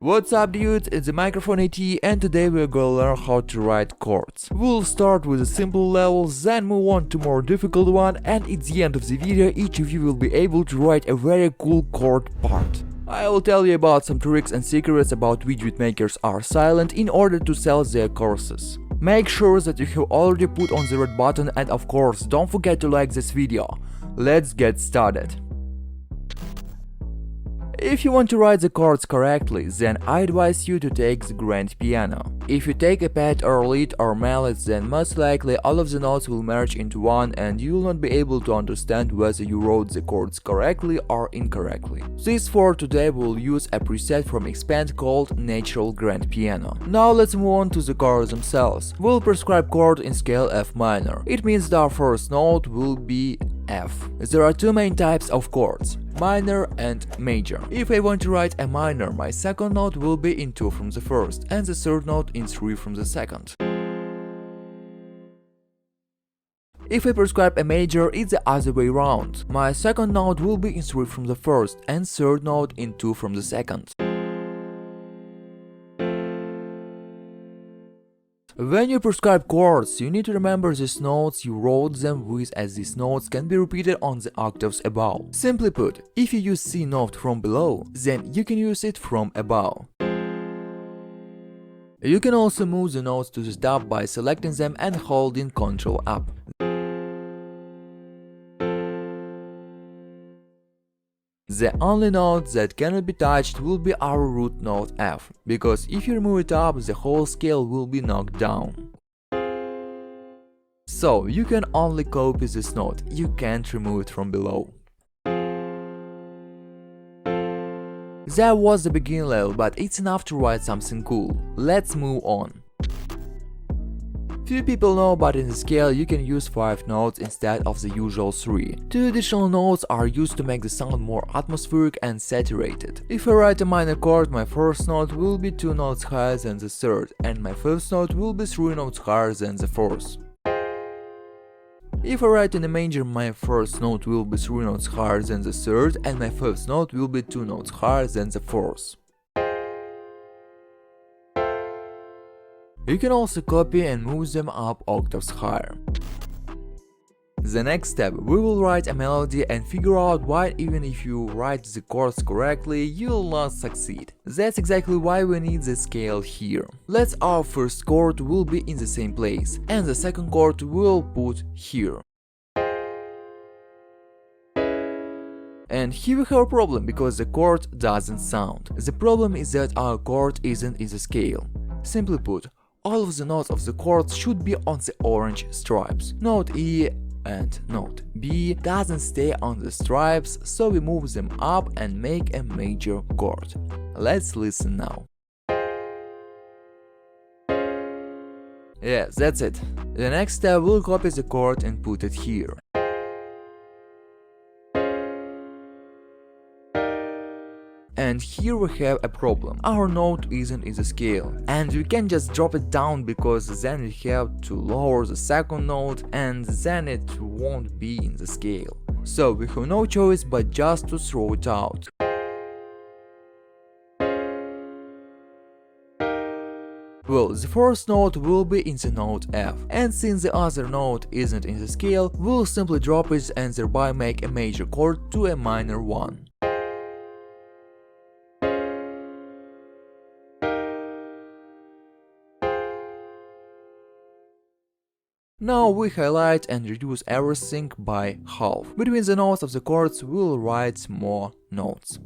What's up dudes, it's the Microphone AT and today we're gonna learn how to write chords. We'll start with the simple levels, then move on to more difficult one, and at the end of the video each of you will be able to write a very cool chord part. I will tell you about some tricks and secrets about which beatmakers are silent in order to sell their courses. Make sure that you have already put on the red button and of course don't forget to like this video. Let's get started. If you want to write the chords correctly, then I advise you to take the grand piano. If you take a pad or lead or mallet, then most likely all of the notes will merge into one and you will not be able to understand whether you wrote the chords correctly or incorrectly. This for today we'll use a preset from Expand called Natural Grand Piano. Now let's move on to the chords themselves. We'll prescribe chord in scale F minor. It means that our first note will be F. There are two main types of chords, minor and major. If I want to write a minor, my second note will be in 2 from the first and the third note in 3 from the second. If I prescribe a major, it's the other way around. My second note will be in 3 from the first and third note in 2 from the second. When you prescribe chords, you need to remember these notes you wrote them with, as these notes can be repeated on the octaves above. Simply put, if you use C note from below, then you can use it from above. You can also move the notes to the top by selecting them and holding Ctrl up. The only note that cannot be touched will be our root note F, because if you remove it up, the whole scale will be knocked down. So, you can only copy this note, you can't remove it from below. That was the beginning level, but it's enough to write something cool. Let's move on. Few people know, but in the scale you can use 5 notes instead of the usual 3. 2 additional notes are used to make the sound more atmospheric and saturated. If I write a minor chord, my first note will be 2 notes higher than the third, and my fifth note will be 3 notes higher than the fourth. If I write in a major, my first note will be 3 notes higher than the third, and my fifth note will be 2 notes higher than the fourth. You can also copy and move them up octaves higher. The next step, we will write a melody and figure out why even if you write the chords correctly, you'll not succeed. That's exactly why we need the scale here. Let's our first chord will be in the same place, and the second chord we'll put here. And here we have a problem, because the chord doesn't sound. The problem is that our chord isn't in the scale. Simply put, all of the notes of the chords should be on the orange stripes. Note E and note B doesn't stay on the stripes, so we move them up and make a major chord. Let's listen now. Yes, that's it. The next step, we'll copy the chord and put it here. And here we have a problem. Our note isn't in the scale, and we can't just drop it down, because then we have to lower the second note and then it won't be in the scale. So we have no choice but just to throw it out. Well, the first note will be in the note F, and since the other note isn't in the scale, we'll simply drop it and thereby make a major chord to a minor one. Now we highlight and reduce everything by half. Between the notes of the chords we'll write more notes.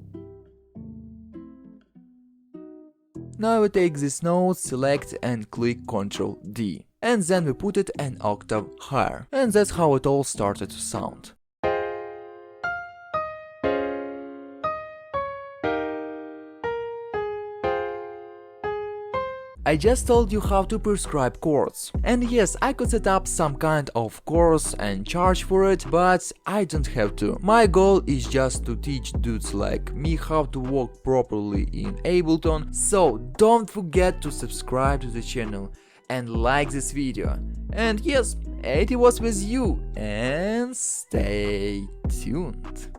Now we take these notes, select and click Ctrl D. And then we put it an octave higher. And that's how it all started to sound. I just told you how to prescribe chords. And yes, I could set up some kind of course and charge for it, but I don't have to. My goal is just to teach dudes like me how to work properly in Ableton, so don't forget to subscribe to the channel and like this video. And yes, AT was with you, and stay tuned.